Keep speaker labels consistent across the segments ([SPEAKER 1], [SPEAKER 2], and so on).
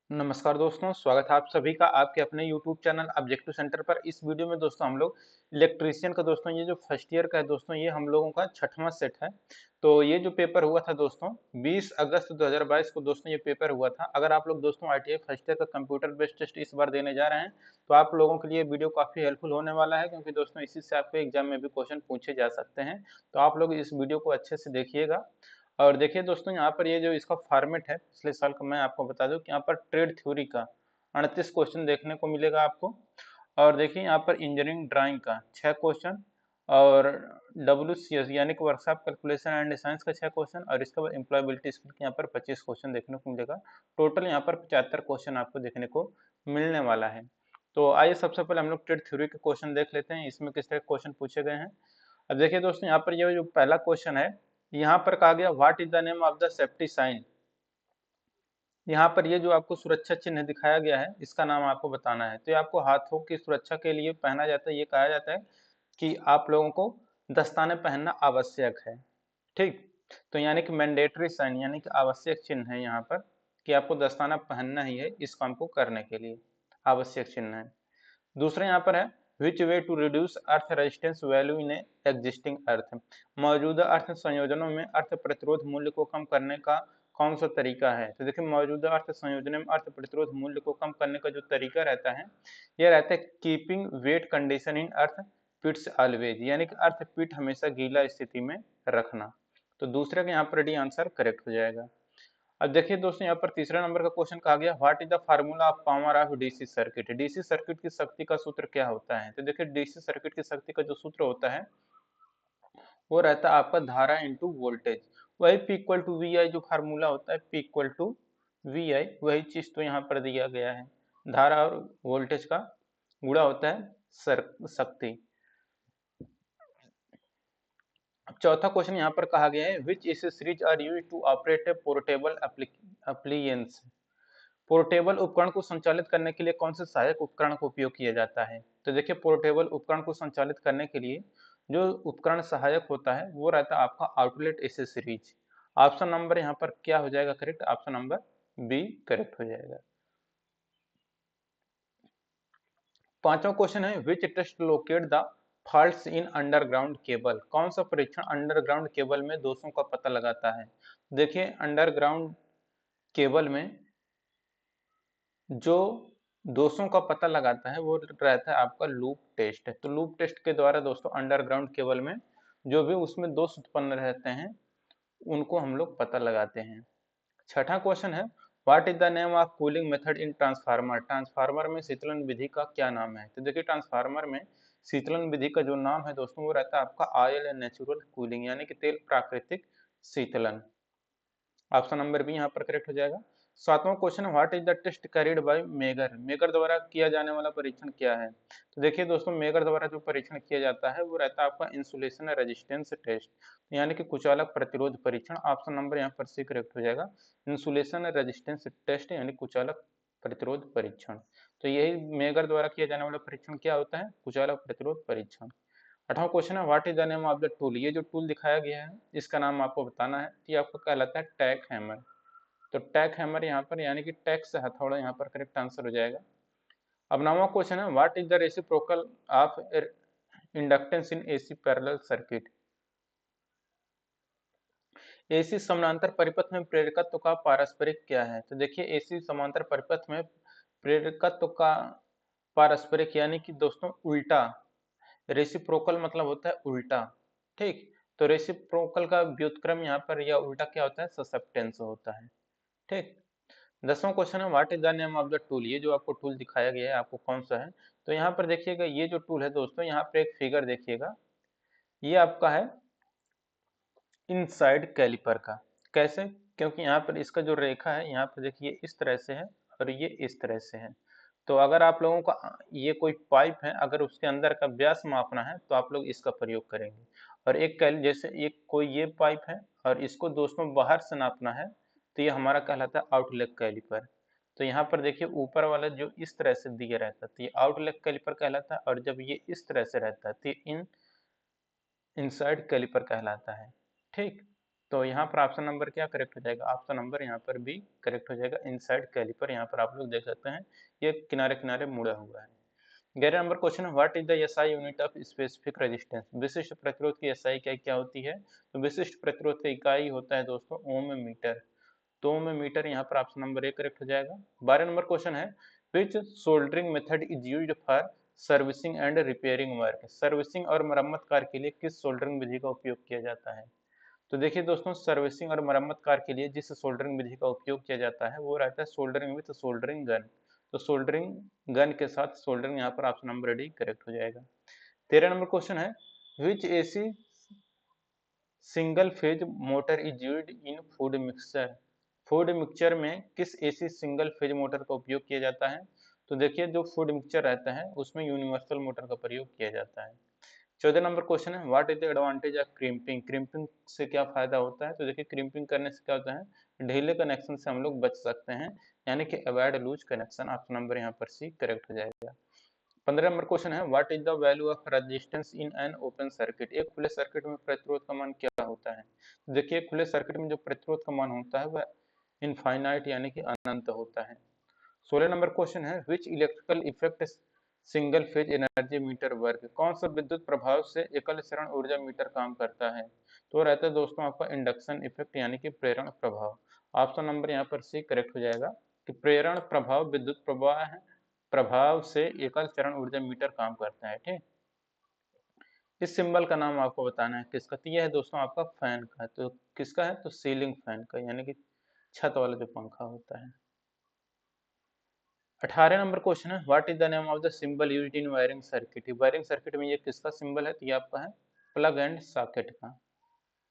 [SPEAKER 1] नमस्कार दोस्तों, स्वागत है आप सभी का आपके अपने YouTube चैनल ऑब्जेक्टिव सेंटर पर। इस वीडियो में दोस्तों हम लोग इलेक्ट्रीशियन का दोस्तों ये जो फर्स्ट ईयर का है दोस्तों, ये हम लोगों का छठवां सेट है। तो ये जो पेपर हुआ था दोस्तों 20 अगस्त 2022 को दोस्तों ये पेपर हुआ था। अगर आप लोग दोस्तों ITI फर्स्ट ईयर का कंप्यूटर बेस्ड टेस्ट इस बार देने जा रहे हैं तो आप लोगों के लिए वीडियो काफी हेल्पफुल होने वाला है, क्योंकि दोस्तों इसी से आपको एग्जाम में भी क्वेश्चन पूछे जा सकते हैं। तो आप लोग इस वीडियो को अच्छे से देखिएगा। और देखिए दोस्तों, यहाँ पर ये जो इसका फॉर्मेट है पिछले साल का, मैं आपको बता दूं कि यहाँ पर ट्रेड थ्योरी का 38 क्वेश्चन देखने को मिलेगा आपको। और देखिए यहाँ पर इंजीनियरिंग ड्राइंग का 6 क्वेश्चन, और WCS यानी कि वर्कशॉप कैलकुलेशन एंड साइंस का 6 क्वेश्चन, और इसके बाद एम्प्लॉयबिलिटी स्किल के यहाँ पर 25 क्वेश्चन देखने को मिलेगा। टोटल यहाँ पर 75 क्वेश्चन आपको देखने को मिलने वाला है। तो आइए सबसे पहले हम लोग ट्रेड थ्योरी के क्वेश्चन देख लेते हैं, इसमें किस तरह के क्वेश्चन पूछे गए हैं। अब देखिए दोस्तों, यहाँ पर ये जो पहला क्वेश्चन है, यहाँ पर कहा गया what is the name of the safety sign. यहाँ पर ये जो आपको सुरक्षा चिन्ह दिखाया गया है, इसका नाम आपको बताना है। तो ये आपको हाथों की सुरक्षा के लिए पहना जाता है। ये कहा जाता है कि आप लोगों को दस्ताने पहनना आवश्यक है। ठीक, तो यानी कि मैंडेटरी साइन यानी कि आवश्यक चिन्ह है यहाँ पर, कि आपको दस्ताना पहनना ही है इस काम को करने के लिए, आवश्यक चिन्ह है। दूसरा यहाँ पर है which way to reduce earth resistance value in existing earth. मौजूदा अर्थ संयोजनों में अर्थ प्रतिरोध मूल्य को कम करने का कौन सा तरीका है। तो देखिए, मौजूदा अर्थ संयोजन में अर्थ प्रतिरोध मूल्य को कम करने का जो तरीका रहता है, यह रहता है keeping wet condition in earth pits always, यानी कि अर्थ पिट हमेशा गीला स्थिति में रखना। तो दूसरे का यहाँ पर डी आंसर करेक्ट हो जाएगा। अब देखिए दोस्तों, यहाँ पर तीसरा नंबर का क्वेश्चन कहा गया what is the formula of power of DC circuit. DC circuit की शक्ति का सूत्र क्या होता है। तो देखिए, डीसी सर्किट की शक्ति का जो सूत्र होता है वो रहता है आपका धारा इंटू वोल्टेज। वही P इक्वल टू वी आई जो फार्मूला होता है, P इक्वल टू वी आई, वही चीज तो यहाँ पर दिया गया है। धारा और वोल्टेज का गुणा होता है शक्ति। अब चौथा क्वेश्चन यहाँ पर कहा गया है which accessories are use to operate a portable appliance. Portable उपकरण को संचालित करने के लिए कौन से सहायक उपकरण का उपयोग किया जाता है। तो देखिए, पोर्टेबल उपकरण को संचालित करने के लिए जो उपकरण सहायक होता है वो रहता है आपका आउटलेट एसेसरीज। ऑप्शन नंबर यहाँ पर क्या हो जाएगा correct, option number B correct हो जाएगा। पांचवा क्वेश्चन है which test locate the faults in underground cable. कौन सा परीक्षण अंडरग्राउंड केबल में दोषों का पता लगाता है। देखिए, अंडरग्राउंड केबल में जो दोषों का पता लगाता है वो रहता है आपका लूप टेस्ट। तो लूप टेस्ट के द्वारा दोस्तों अंडरग्राउंड केबल में जो भी उसमें दोष उत्पन्न रहते हैं उनको हम लोग पता लगाते हैं। छठा क्वेश्चन है what is the name of cooling method in transformer. Transformer में शीतलन विधि का क्या नाम है। तो देखिए, ट्रांसफार्मर में शीतलन विधि का जो नाम है दोस्तों वो रहता है आपका ऑयल एंड नेचुरल कूलिंग, यानी कि तेल प्राकृतिक शीतलन। ऑप्शन नंबर बी यहाँ पर करेक्ट हो जाएगा। सातवां question what is the test carried by megger. Megger द्वारा किया जाने वाला परीक्षण क्या है। तो देखिए दोस्तों, मेगर द्वारा जो परीक्षण किया जाता है वो रहता है आपका इंसुलेशन रेजिस्टेंस टेस्ट, यानी कि कुचालक प्रतिरोध परीक्षण। ऑप्शन नंबर यहाँ पर सी करेक्ट हो जाएगा, इंसुलेशन रेजिस्टेंस टेस्ट यानी कुचालक प्रतिरोध परीक्षण। तो यही मेगर द्वारा किया जाने वाला परीक्षण क्या होता है, कुचालक प्रतिरोध परीक्षण। आठवां क्वेश्चन है what is the name of the tool. ये जो टूल दिखाया गया है इसका नाम आपको बताना है। ये आपका कहलाता है टैक हैमर। तो टैक हैमर यहाँ पर यानी कि टैक से हथौड़ा यहाँ पर करेक्ट आंसर हो जाएगा। अब नौवां क्वेश्चन है what is the reciprocal of inductance in AC parallel circuit. AC समानांतर परिपथ में प्रेरकत्व का पारस्परिक क्या है। तो देखिए, एसी समांतर परिपथ में प्रेरकत्व का पारस्परिक यानी कि दोस्तों उल्टा, रेसिप्रोकल मतलब होता है उल्टा। ठीक, तो रेसिप्रोकल का व्युत्क्रम यहाँ पर या उल्टा क्या होता है, ससेप्टेंस होता है। ठीक, 10वां क्वेश्चन है what is the name of the tool. ये जो आपको टूल दिखाया गया है आपको कौन सा है। तो यहाँ पर देखिएगा, ये जो टूल है दोस्तों, यहाँ पर एक फिगर देखिएगा, ये आपका है इनसाइड कैलिपर का। कैसे, क्योंकि यहाँ पर इसका जो रेखा है यहाँ पर देखिए इस तरह से है और ये इस तरह से है। तो अगर आप लोगों का ये कोई पाइप है, अगर उसके अंदर का व्यास मापना है तो आप लोग इसका प्रयोग करेंगे। और एक कैल जैसे एक कोई ये पाइप है और इसको दोस्तों बाहर से नापना है तो ये हमारा कहलाता है आउटलेट कैलिपर। तो यहाँ पर देखिए ऊपर वाला जो इस तरह से दिया रहता है तो ये आउटलेट कैलिपर कहलाता है, और जब ये इस तरह से रहता है तो ये इनसाइड कैलिपर कहलाता है। ठीक, तो यहाँ पर ऑप्शन नंबर क्या करेक्ट हो जाएगा, ऑप्शन नंबर यहाँ पर भी करेक्ट हो जाएगा। इनसाइड कैलिपर यहाँ पर आप लोग देख सकते हैं ये किनारे किनारे मुड़ा हुआ है। 11 नंबर क्वेश्चन है what is the SI unit of specific resistance, विशिष्ट प्रतिरोध की एसआई क्या होती है, तो विशिष्ट प्रतिरोध की इकाई होता है दोस्तों ओम मीटर। तो ओम मीटर यहाँ पर ऑप्शन नंबर ए करेक्ट हो जाएगा। 12 नंबर क्वेश्चन है which soldering method is used for servicing and repairing work, सर्विसिंग और मरम्मत कार्य के लिए किस सोल्डरिंग विधि का उपयोग किया जाता है। तो देखिए दोस्तों सर्विसिंग और मरम्मत कार्य के लिए जिस सोल्डरिंग विधि का उपयोग किया जाता है वो रहता है सोल्डरिंग विद सोल्डरिंग गन। तो सोल्डरिंग गन के साथ सोल्डरिंग यहाँ पर ऑप्शन नंबर डी करेक्ट हो जाएगा। 13 नंबर क्वेश्चन है which AC single phase motor is used in food mixture, food mixture में किस एसी सिंगल फेज मोटर का उपयोग किया जाता है। तो देखिए जो फूड मिक्सचर रहता है उसमें यूनिवर्सल मोटर का प्रयोग किया जाता है। 14 नंबर क्वेश्चन है what is the advantage of crimping, crimping से क्या फायदा होता है। तो देखिए क्रिम्पिंग करने से क्या होता है ढीले कनेक्शन से हम लोग बच सकते हैं, यानी कि avoid loose connection. Option number यहाँ पर सी करेक्ट हो जाएगा। 15 नंबर क्वेश्चन है what is the value of resistance in an open circuit, एक खुले सर्किट में प्रतिरोध का मान क्या होता है। देखिए खुले सर्किट में जो प्रतिरोध का मान होता है वह इनफाइनाइट यानी कि अनंत होता है। 16 नंबर क्वेश्चन है which electrical effect single phase energy meter work, कौन सा विद्युत प्रभाव से एकल चरण ऊर्जा मीटर काम करता है। तो रहता है दोस्तों आपका इंडक्शन इफेक्ट यानी कि प्रेरण प्रभाव। ऑप्शन नंबर यहाँ पर सी करेक्ट हो जाएगा कि प्रेरण प्रभाव विद्युत प्रवाह है प्रभाव से एकल चरण ऊर्जा मीटर काम करता है। ठीक, इस सिंबल का नाम आपको बताना है किसका, तो यह है दोस्तों आपका फैन का। तो किसका है, तो सीलिंग फैन का यानी कि छत वाला जो पंखा होता है। 18 नंबर क्वेश्चन है what is the name of the symbol used in wiring circuit, wiring circuit में ये किसका सिंबल है, तो ये आपका है प्लग एंड सॉकेट का।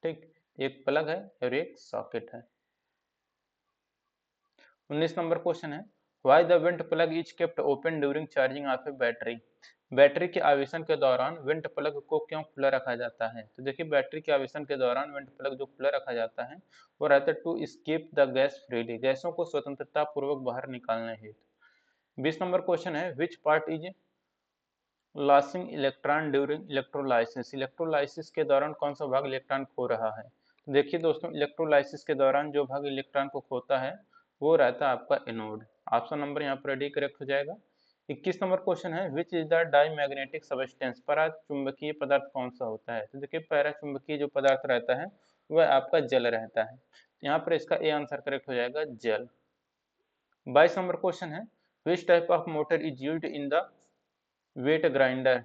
[SPEAKER 1] ठीक, एक प्लग है और एक सॉकेट है। 19 नंबर क्वेश्चन है why the went plug is kept open during charging of A battery, battery के आवेशन के दौरान वेंट प्लग को क्यों खुला रखा जाता है। तो देखिए बैटरी के आवेशन के दौरान वेंट प्लग जो खुला रखा जाता है वो रहता है to escape the gas freely, गैसों को स्वतंत्रता पूर्वक बाहर निकालने हेतु। 20 नंबर क्वेश्चन है which part is losing electron during electrolysis, electrolysis के दौरान कौन सा भाग इलेक्ट्रॉन खो रहा है। तो देखिए दोस्तों इलेक्ट्रोलाइसिस के दौरान जो भाग इलेक्ट्रॉन को खोता है वो रहता है आपका एनोड। ऑप्शन नंबर यहाँ पर डी करेक्ट हो जाएगा। 21 नंबर क्वेश्चन है which is the diamagnetic substance, पराचुंबकीय पदार्थ कौन सा होता है। तो देखिए पराचुंबकीय जो पदार्थ रहता है वह आपका जल रहता है, यहाँ पर इसका ए आंसर करेक्ट हो जाएगा जल। 22 नंबर क्वेश्चन है which type of motor is used in the wet grinder,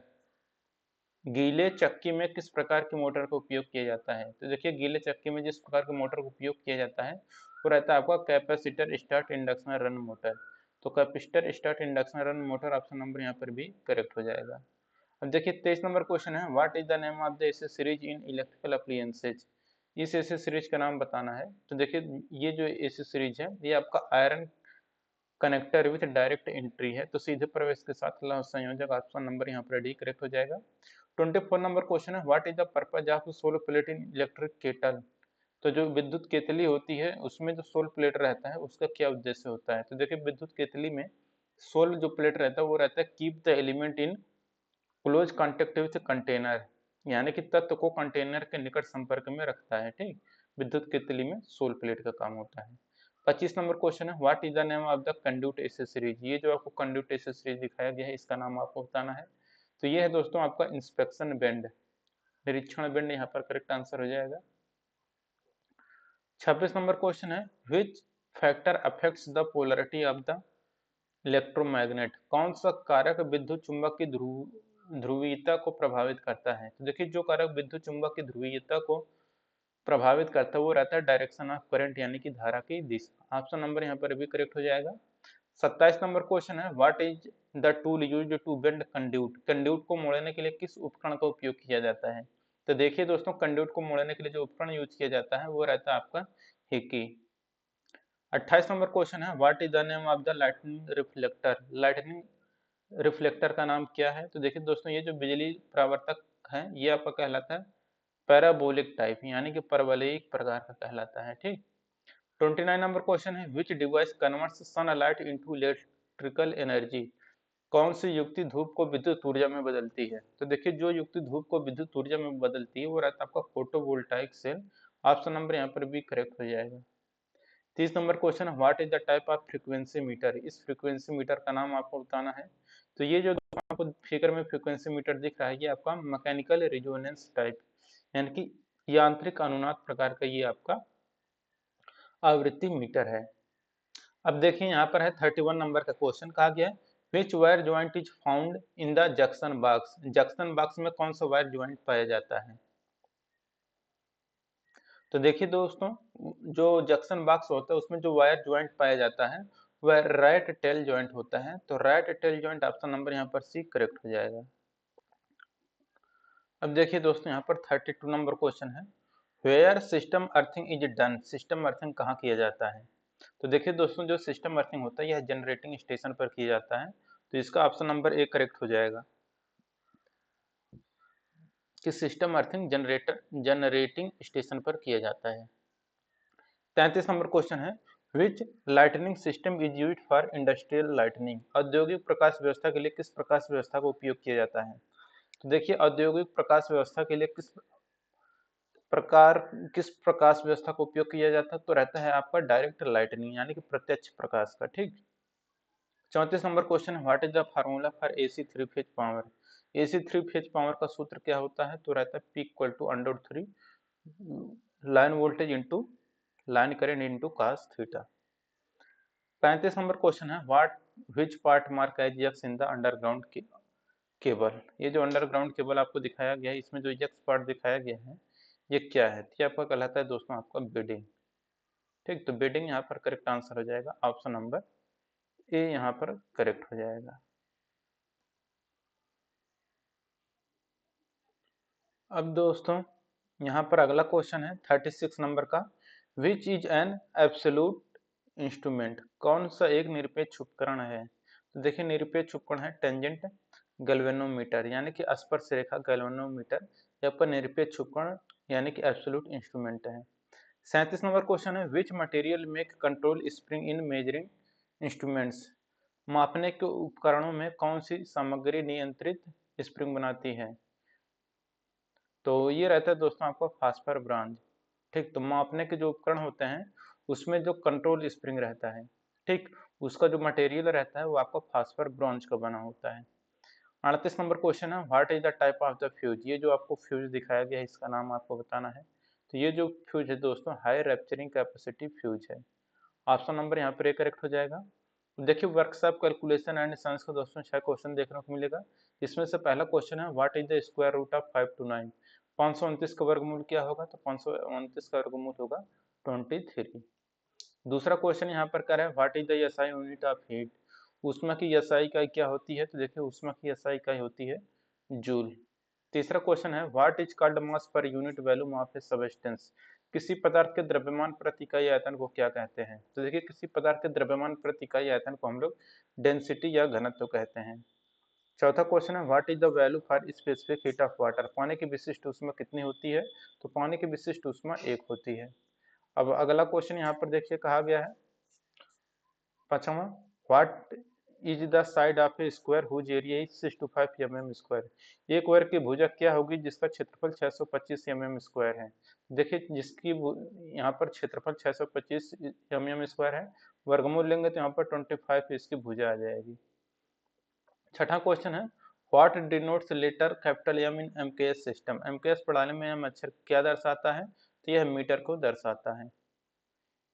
[SPEAKER 1] गीले चक्की में किस प्रकार की मोटर का उपयोग किया जाता है। तो देखिए गीले चक्की में जिस प्रकार के मोटर का उपयोग किया जाता है वो रहता है आपका capacitor start induction run motor. तो capacitor start induction run motor option number यहाँ पर भी करेक्ट हो जाएगा। अब देखिए 23 नंबर क्वेश्चन है what is the name of the AC series in electrical appliances, इस एसी सीरीज का नाम बताना है। तो देखिए ये जो एसी सीरीज है ये आपका iron connector with direct entry है, तो सीधे प्रवेश के साथ संयोजक। ऑप्शन नंबर यहाँ पर डी करेक्ट हो जाएगा। 24 नंबर क्वेश्चन है what is the purpose of solar plate in electric kettle, तो जो विद्युत केतली होती है उसमें जो सोल प्लेट रहता है उसका क्या उद्देश्य होता है। तो देखिए विद्युत केतली में सोल जो प्लेट रहता है वो रहता है keep the element in close contact with container, यानी कि तत्व को कंटेनर के निकट संपर्क में रखता है। ठीक, विद्युत केतली में सोल प्लेट का काम होता है। 25 नंबर क्वेश्चन है what is the name of the conduit accessories, ये जो आपको कंड्यूट एसेसरीज दिखाया गया है इसका नाम आपको बताना है। तो ये है दोस्तों आपका इंस्पेक्शन बेंड, निरीक्षण बेंड यहाँ पर करेक्ट आंसर हो जाएगा। 26 नंबर क्वेश्चन है which factor affects the polarity of the electromagnet, कौन सा कारक विद्युत चुंबक की ध्रुवीयता को प्रभावित करता है। तो देखिए जो कारक विद्युत चुंबक की ध्रुवीयता को प्रभावित करता है वो रहता है डायरेक्शन ऑफ करंट यानी कि धारा की दिशा। ऑप्शन नंबर यहाँ पर भी करेक्ट हो जाएगा। 27 नंबर क्वेश्चन है what is the tool used to bend conduit, conduit को मोड़ने के लिए किस उपकरण का उपयोग किया जाता है। तो देखिए दोस्तों कंड्यूट को मोड़ने के लिए जो उपकरण यूज किया जाता है वो रहता है आपका हिकी। 28 नंबर क्वेश्चन है what is the name of the lightning reflector, lightning reflector का नाम क्या है। तो देखिए दोस्तों ये जो बिजली परावर्तक है ये आपका कहलाता है पैराबोलिक टाइप यानी कि परवलयिक प्रकार का कहलाता है। ठीक, 29 नंबर क्वेश्चन है विच device converts sunlight into electrical energy, कौन सी युक्ति धूप को विद्युत ऊर्जा में बदलती है। तो देखिए जो युक्ति धूप को विद्युत ऊर्जा में बदलती है वो रहता है आपका फोटोवोल्टाइक सेल। ऑप्शन नंबर यहाँ पर बी करेक्ट हो जाएगा। 30 नंबर क्वेश्चन है, what is the type of frequency meter. इस फ्रीक्वेंसी मीटर का नाम आपको बताना है। तो ये जो आपको फिगर में फ्रीक्वेंसी मीटर दिख रहा है, ये आपका मैकेनिकल रिजोनेंस टाइप यानी कि यांत्रिक अनुनाद प्रकार का ये आपका आवृत्ति मीटर है। अब देखिए यहाँ पर है 31 नंबर का क्वेश्चन, कहा गया है which wire joint is found in the junction box. Junction box में कौन सा वायर ज्वाइंट पाया जाता है। तो देखिए दोस्तों, जो जंक्शन बॉक्स होता है उसमें जो वायर ज्वाइंट पाया जाता है वह राइट टेल ज्वाइंट होता है। तो right tail joint option number यहाँ पर सी करेक्ट हो जाएगा। अब देखिए दोस्तों, यहाँ पर 32 नंबर क्वेश्चन है, where system earthing is done. System earthing कहाँ किया जाता है। तो देखिए दोस्तों, जो सिस्टम अर्थिंग होता है यह जनरेटिंग स्टेशन पर किया जाता है। तो इसका ऑप्शन नंबर ए करेक्ट हो जाएगा कि सिस्टम अर्थिंग जनरेटिंग स्टेशन पर किया जाता है। 33 नंबर क्वेश्चन है, which lightning system is used for industrial lightning. औद्योगिक प्रकाश व्यवस्था के लिए किस प्रकाश व्यवस्था का उपयोग किया जाता है। तो देखिए, औद्योगिक प्रकाश व्यवस्था के लिए किस प्रकाश व्यवस्था का उपयोग किया जाता है, तो रहता है आपका डायरेक्ट लाइटनिंग यानी कि प्रत्यक्ष प्रकाश का। ठीक। 34 नंबर क्वेश्चन है, what is the formula for AC three phase power. AC three phase power का सूत्र क्या होता है, तो रहता है P equal to √3 line voltage into line current into cos theta. 35 number question है, what which part mark as X in the underground cable. ये जो अंडरग्राउंड केबल आपको दिखाया गया है, इसमें जो एक्स पार्ट दिखाया गया है ये क्या है, ये आपका कहलाता है दोस्तों आपका बेडिंग। ठीक, तो बेडिंग यहाँ पर करेक्ट आंसर हो जाएगा, ऑप्शन नंबर ए यहाँ पर करेक्ट हो जाएगा। अब दोस्तों, यहाँ पर अगला क्वेश्चन है 36 नंबर का, which is an absolute instrument. कौन सा एक निरपेक्ष उपकरण है। तो देखिए, निरपेक्ष उपकरण है टेंजेंट गैल्वेनोमीटर यानी कि स्पर्श रेखा गैल्वेनोमीटर, या पर निरपेक्ष उपकरण यानी कि एब्सोल्यूट इंस्ट्रूमेंट है। 37 नंबर क्वेश्चन है, which material make control spring in measuring instruments. मापने के उपकरणों में कौन सी सामग्री नियंत्रित स्प्रिंग बनाती है। तो ये रहता है दोस्तों आपका फास्फर ब्रांज। ठीक, तो मापने के जो उपकरण होते हैं उसमें जो कंट्रोल स्प्रिंग रहता है, ठीक, उसका जो मटेरियल रहता है वो आपका फास्फर ब्रॉन्ज का बना होता है। 38 नंबर क्वेश्चन है, what is the type of the fuse. ये जो आपको फ्यूज दिखाया गया है इसका नाम आपको बताना है। तो ये जो फ्यूज है दोस्तों हाई रैप्चरिंग कैपेसिटी फ्यूज है। ऑप्शन नंबर यहाँ पर ए करेक्ट हो जाएगा। देखिए, वर्कशॉप कैलकुलेशन एंड साइंस का दोस्तों 6 क्वेश्चन देखने को मिलेगा। इसमें से पहला क्वेश्चन है, what is the square root of 5 to 9। 529 का वर्गमूल क्या होगा, तो 529 का वर्गमूल होगा 23। दूसरा क्वेश्चन यहाँ पर क्या है, what is the SI unit of heat. ऊष्मा की एसआई इकाई क्या होती है, तो देखिए ऊष्मा की एसआई इकाई होती है जूल। तीसरा क्वेश्चन है, what is called mass per unit volume of A substance. किसी पदार्थ के द्रव्यमान प्रति इकाई आयतन को क्या कहते हैं। तो देखिए, किसी पदार्थ के द्रव्यमान प्रति इकाई आयतन को हम लोग डेंसिटी या घनत्व कहते हैं। चौथा क्वेश्चन है, what is the value for specific heat of water. पानी की विशिष्ट ऊष्मा कितनी होती है, तो पानी की विशिष्ट ऊष्मा 1 होती है। अब अगला क्वेश्चन यहाँ पर देखिए कहा गया है, पांचवा, what is the side of a square whose area is 625 mm²। एक वर्ग की भुजा क्या होगी जिसका क्षेत्रफल 625 mm² है। देखिए, जिसकी यहाँ पर क्षेत्रफल 625 mm² है, वर्गमूल लेंगे तो यहाँ पर 25 इसकी भुजा आ जाएगी। छठा क्वेश्चन है, what denotes letter capital M in MKS system. MKS प्रणाली में एम अक्षर क्या दर्शाता है, तो यह मीटर को दर्शाता है।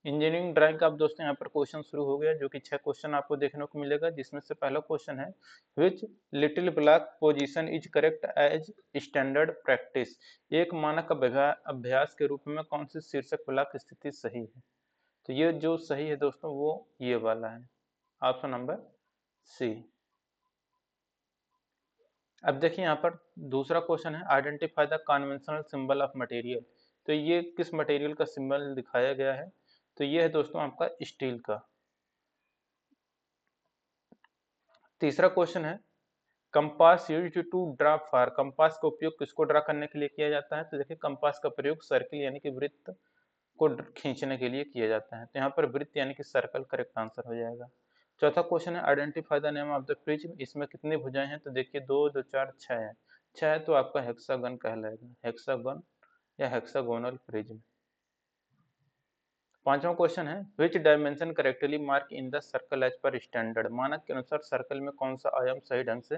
[SPEAKER 1] इंजीनियरिंग ड्राइंग का अब दोस्तों यहाँ पर क्वेश्चन शुरू हो गया, जो कि 6 क्वेश्चन आपको देखने को मिलेगा, जिसमें से पहला क्वेश्चन है, which little block position is correct as standard practice. एक मानक अभ्यास के रूप में कौन सी शीर्षक ब्लॉक स्थिति सही है। तो ये जो सही है दोस्तों वो ये वाला है, ऑप्शन नंबर सी। अब देखिए, यहाँ पर दूसरा क्वेश्चन है, identify the conventional symbol of material. तो ये किस मटेरियल का सिंबल दिखाया गया है, तो ये है दोस्तों आपका स्टील का। तीसरा क्वेश्चन है, compass used to draw for. Compass का उपयोग किसको ड्रा करने के लिए किया जाता है, तो देखिए कंपास का प्रयोग सर्किल यानी कि वृत्त को खींचने के लिए किया जाता है। तो यहाँ पर वृत्त यानी कि सर्कल करेक्ट आंसर हो जाएगा। चौथा क्वेश्चन है, identify the name of the prism. इसमें कितनी भुजाएं हैं, तो देखिए 2 2 4 6 है। 6 है तो आपका हेक्सागन कहलाएगा, हेक्सागन या हेक्सागोनल प्रिज्म। पांचवा क्वेश्चन है which dimension correctly mark in the circle as per standard, मानक के अनुसार सर्कल में कौन सा आयाम सही ढंग से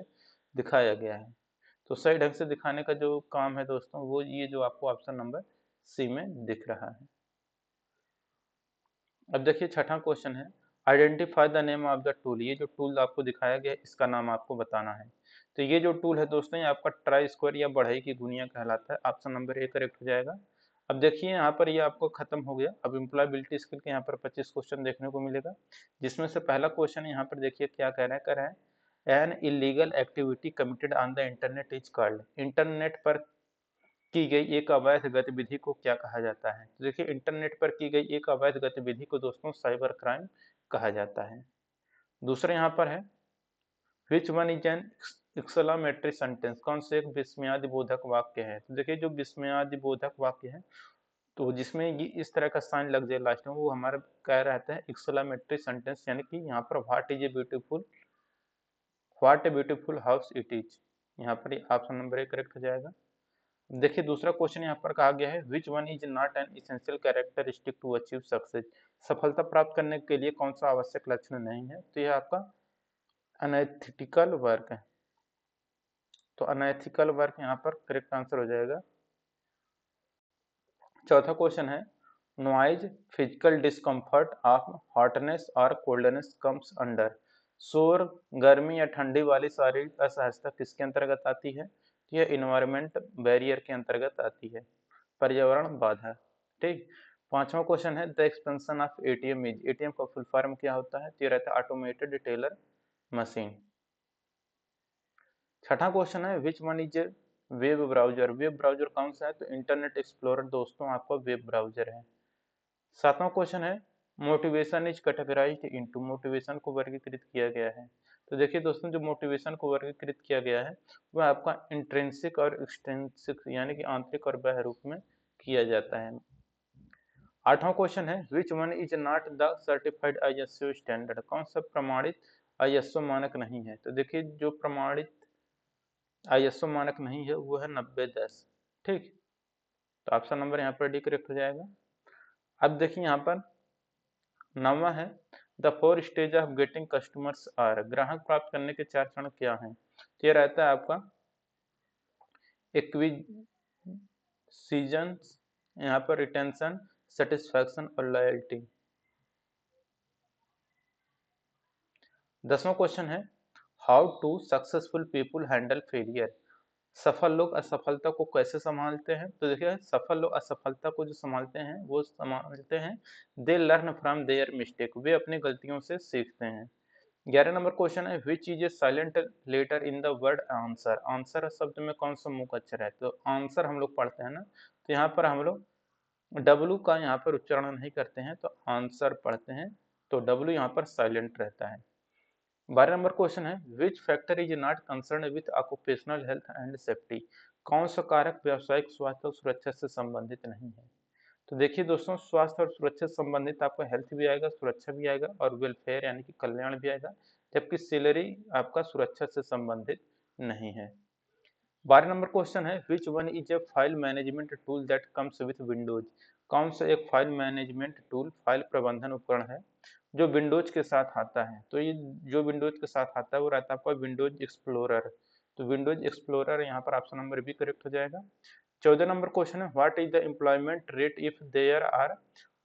[SPEAKER 1] दिखाया गया है। तो सही ढंग से दिखाने का जो काम है दोस्तों वो ये जो आपको ऑप्शन नंबर सी में दिख रहा है। अब देखिए छठा क्वेश्चन है identify the name of the tool, ये जो टूल आपको दिखाया गया है इसका नाम आपको बताना है। तो ये जो टूल है दोस्तों ये आपका ट्राई स्क्वायर या बढ़ई की गुनिया कहलाता है, ऑप्शन नंबर ए करेक्ट हो जाएगा। अब देखिए यहाँ पर ये आपको खत्म हो गया। अब एम्प्लॉयबिलिटी स्किल के यहाँ पर 25 क्वेश्चन देखने को मिलेगा, जिसमें से पहला क्वेश्चन यहाँ पर देखिए क्या कह रहा है an illegal activity committed on the internet is called, internet पर की गई एक अवैध गतिविधि को क्या कहा जाता है। तो देखिए इंटरनेट पर की गई एक अवैध गतिविधि को दोस्तों साइबर क्राइम कहा जाता है। दूसरा यहाँ पर है which one is an exclamatory sentence, कौन से एक विस्मयादि बोधक वाक्य है। तो देखिए जो विस्मयादि बोधक वाक्य है तो जिसमें ये इस तरह का साइन लग जाए लास्ट में वो हमारा कह रहता है एक्सक्लेमेटरी सेंटेंस, यानी कि यहाँ पर what a beautiful house it is, यहाँ पर ऑप्शन नंबर ए करेक्ट हो जाएगा। देखिए दूसरा क्वेश्चन यहाँ पर कहा गया है which one is not an essential characteristic to achieve success, सफलता प्राप्त करने के लिए कौन सा आवश्यक लक्षण नहीं है। तो यह आपका अनएथिकल वर्क है, तो अनएथिकल वर्क यहाँ पर करेक्ट आंसर हो जाएगा। चौथा क्वेश्चन है noise physical discomfort of hotness और कोल्डनेस कम्स अंडर, शोर गर्मी या ठंडी वाली शारीरिक असहजता किसके अंतर्गत आती है। यह इन्वायरमेंट बैरियर के अंतर्गत आती है, पर्यावरण बाधा। ठीक। पांचवा क्वेश्चन है the expansion of ATM is, ATM का फुल फॉर्म क्या होता है। तो ये रहता है ऑटोमेटेड टेलर मशीन। छठा क्वेश्चन है which one is web browser, web browser कौन सा है। तो इंटरनेट एक्सप्लोरर दोस्तों आपका वेब ब्राउजर है। सातवां क्वेश्चन है motivation is categorised into, motivation को वर्गीकृत किया गया है। तो देखिए दोस्तों जो मोटिवेशन को वर्गीकृत किया गया है वह आपका इंट्रिंसिक और एक्सट्रिंसिक यानी कि आंतरिक और बाह्य रूप में किया जाता है। आठवां क्वेश्चन है which one is not the certified ISO standard, कौन सा प्रमाणित आईएसओ मानक नहीं है। तो देखिए जो प्रमाणित आईएसओ मानक नहीं है वो है 9010। ठीक, तो ऑप्शन नंबर यहाँ पर डी करेक्ट हो जाएगा। अब देखिए यहाँ पर नौवां है the four stage of getting customers are, ग्राहक प्राप्त करने के 4 चरण क्या हैं। तो ये रहता है आपका एक्विजिशन, यहाँ पर रिटेंशन, सेटिस्फैक्शन और लॉयल्टी। 10वां क्वेश्चन है how to successful people handle failure, सफल लोग असफलता को कैसे संभालते हैं। तो देखिए सफल लोग असफलता को जो संभालते हैं वो संभालते हैं they learn from their mistake, वे अपनी गलतियों से सीखते हैं। 11 नंबर क्वेश्चन है which is a silent letter in the word answer, answer शब्द में कौन सा मुख अक्षर है। तो आंसर हम लोग पढ़ते हैं ना, तो यहाँ पर हम लोग डब्लू का यहाँ पर उच्चारण नहीं करते हैं तो आंसर पढ़ते हैं, तो डब्लू यहाँ पर साइलेंट रहता है। 12 नंबर क्वेश्चन है which factor is not concern with occupational health and safety, कौन सा कारक व्यावसायिक स्वास्थ्य और सुरक्षा से संबंधित नहीं है। तो देखिए दोस्तों स्वास्थ्य और सुरक्षा से संबंधित आपका हेल्थ भी आएगा, सुरक्षा भी आएगा और वेलफेयर यानी कि कल्याण भी आएगा, जबकि सैलरी आपका सुरक्षा से संबंधित नहीं है। 12 नंबर क्वेश्चन है which one is a file management tool that comes with Windows, कौन सा एक फाइल मैनेजमेंट टूल फाइल प्रबंधन उपकरण है जो विंडोज के साथ आता है। तो ये जो विंडोज के साथ आता है वो रहता है आपका विंडोज एक्सप्लोरर, तो विंडोज एक्सप्लोरर यहाँ पर ऑप्शन नंबर बी करेक्ट हो जाएगा। 14 नंबर क्वेश्चन है what is the employment rate if there are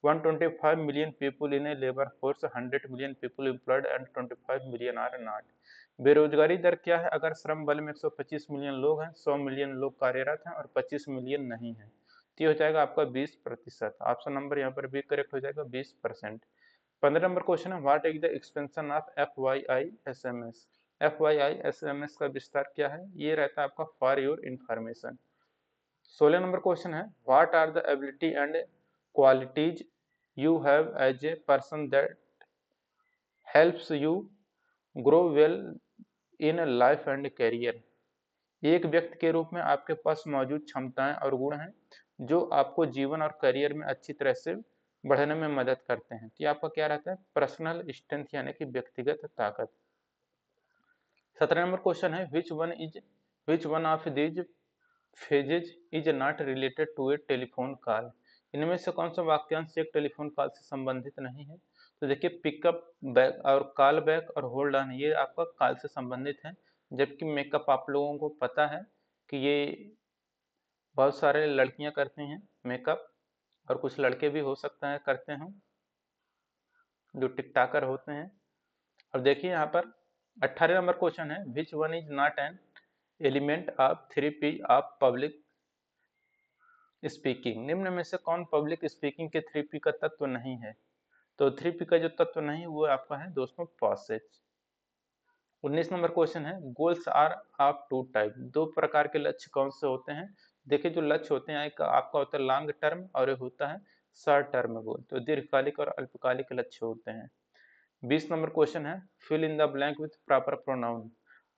[SPEAKER 1] 125 million people in a labour force, 100 million people employed and 25 million are not, बेरोजगारी दर क्या है अगर श्रम बल में 125 मिलियन लोग हैं, 100 मिलियन लोग कार्यरत हैं और 25 मिलियन नहीं है। तो ये हो जाएगा आपका 20%, ऑप्शन नंबर यहाँ पर भी करेक्ट हो जाएगा 20%। 15 नंबर क्वेश्चन है what is the expansion of FYISMS, FYISMS का विस्तार क्या है। ये रहता है आपका for your information. 16 number question है what are the ability and qualities you have as a person that helps you grow well in life and career, एक व्यक्ति के रूप में आपके पास मौजूद क्षमताएं और गुण हैं जो आपको जीवन और करियर में अच्छी तरह से बढ़ने में मदद करते हैं। तो ये आपका क्या रहता है पर्सनल स्ट्रेंथ यानी कि व्यक्तिगत ताकत। 17 नंबर क्वेश्चन है which one of these phases is not related to a telephone call, इनमें से कौन सा वाक्यांश एक टेलीफोन कॉल से संबंधित नहीं है? तो देखिए पिकअप बैक और कॉल बैक और होल्ड ऑन ये आपका कॉल से संबंधित है, जबकि मेकअप आप लोगों को पता है कि ये बहुत सारे लड़कियां करती हैं मेकअप, और कुछ लड़के भी हो सकता है करते हों जो टिकटॉकर होते हैं। और देखिए यहाँ पर 18 नंबर क्वेश्चन है, which one is not an element of 3P of public speaking? निम्न में से कौन पब्लिक स्पीकिंग के 3P का तत्व नहीं है? तो 3P का जो तत्व नहीं है वो आपका है दोस्तों पॉसेज। 19 नंबर क्वेश्चन है, goals are of two type, दो प्रकार के लक्ष्य कौन से होते हैं? देखिए जो लक्ष्य होते हैं, एक आपका होता है लॉन्ग टर्म और एक होता है शॉर्ट टर्म गोल, तो दीर्घकालिक और अल्पकालिक लक्ष्य होते हैं। 20 नंबर क्वेश्चन है, fill in the blank with proper pronoun,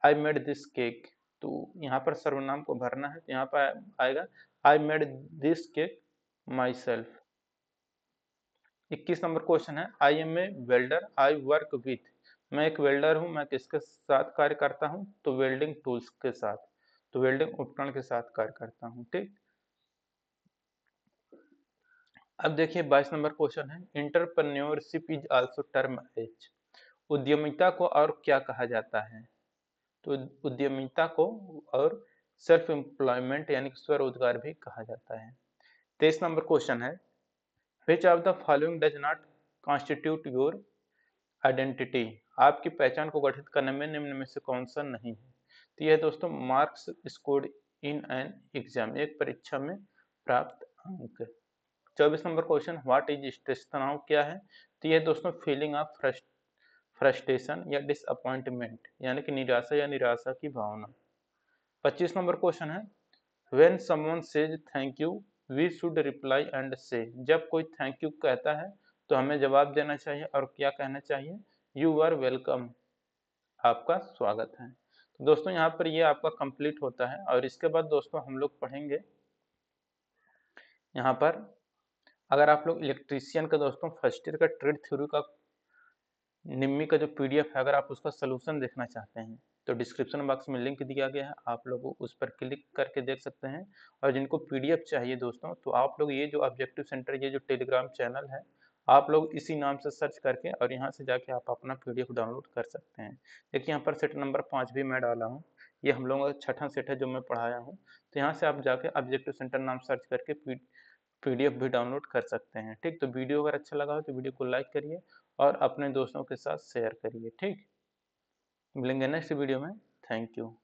[SPEAKER 1] I made this cake, तो यहाँ पर सर्वनाम को भरना है, तो यहाँ पर आएगा I made this cake myself. 21 number question है, I am a welder I work with, मैं एक वेल्डर हूँ, मैं किसके साथ कार्य करता हूँ? तो वेल्डिंग टूल्स के साथ, तो वेल्डिंग उपकरण के साथ कार्य करता हूँ। ठीक, अब देखिए 22 नंबर क्वेश्चन है, entrepreneurship is also term as, उद्यमिता को और क्या कहा जाता है? तो उद्यमिता को और सेल्फ एम्प्लॉयमेंट यानी कि स्वरोजगार भी कहा जाता है। 23 नंबर क्वेश्चन है, which of the following does not constitute your identity, आपकी पहचान को गठित करने में निम्न में से कौन सा नहीं है? तो यह दोस्तों marks scored in an exam, एक परीक्षा में प्राप्त अंक। 24 number question, what is stress, तनाव क्या है? तो यह दोस्तों फीलिंग ऑफ फ्रस्ट्रेशन या डिसअपॉइंटमेंट यानी कि निराशा या निराशा की भावना। 25 नंबर क्वेश्चन है, when someone says thank you we should reply and say, जब कोई थैंक यू कहता है तो हमें जवाब देना चाहिए और क्या कहना चाहिए? यू आर वेलकम, आपका स्वागत है। तो दोस्तों यहाँ पर ये आपका कंप्लीट होता है, और इसके बाद दोस्तों हम लोग पढ़ेंगे यहाँ पर, अगर आप लोग इलेक्ट्रीशियन का दोस्तों फर्स्ट ईयर का ट्रेड थ्योरी का निम्मी का जो पीडीएफ है, अगर आप उसका सोल्यूशन देखना चाहते हैं तो डिस्क्रिप्शन बॉक्स में लिंक दिया गया है, आप लोग उस पर क्लिक करके देख सकते हैं। और जिनको पीडीएफ चाहिए दोस्तों, तो आप लोग ये जो ऑब्जेक्टिव सेंटर ये जो टेलीग्राम चैनल है, आप लोग इसी नाम से सर्च करके और यहाँ से जाके आप अपना पीडीएफ डाउनलोड कर सकते हैं। देखिए यहाँ पर सेट नंबर 5 भी मैं डाला हूँ, ये हम लोगों का छठा सेट है जो मैं पढ़ाया हूँ, तो यहाँ से आप जाके ऑब्जेक्टिव सेंटर नाम सर्च करके पीडीएफ भी डाउनलोड कर सकते हैं। ठीक, तो वीडियो अगर अच्छा लगा हो तो वीडियो को लाइक करिए और अपने दोस्तों के साथ शेयर करिए। ठीक, मिलेंगे नेक्स्ट वीडियो में। Thank you.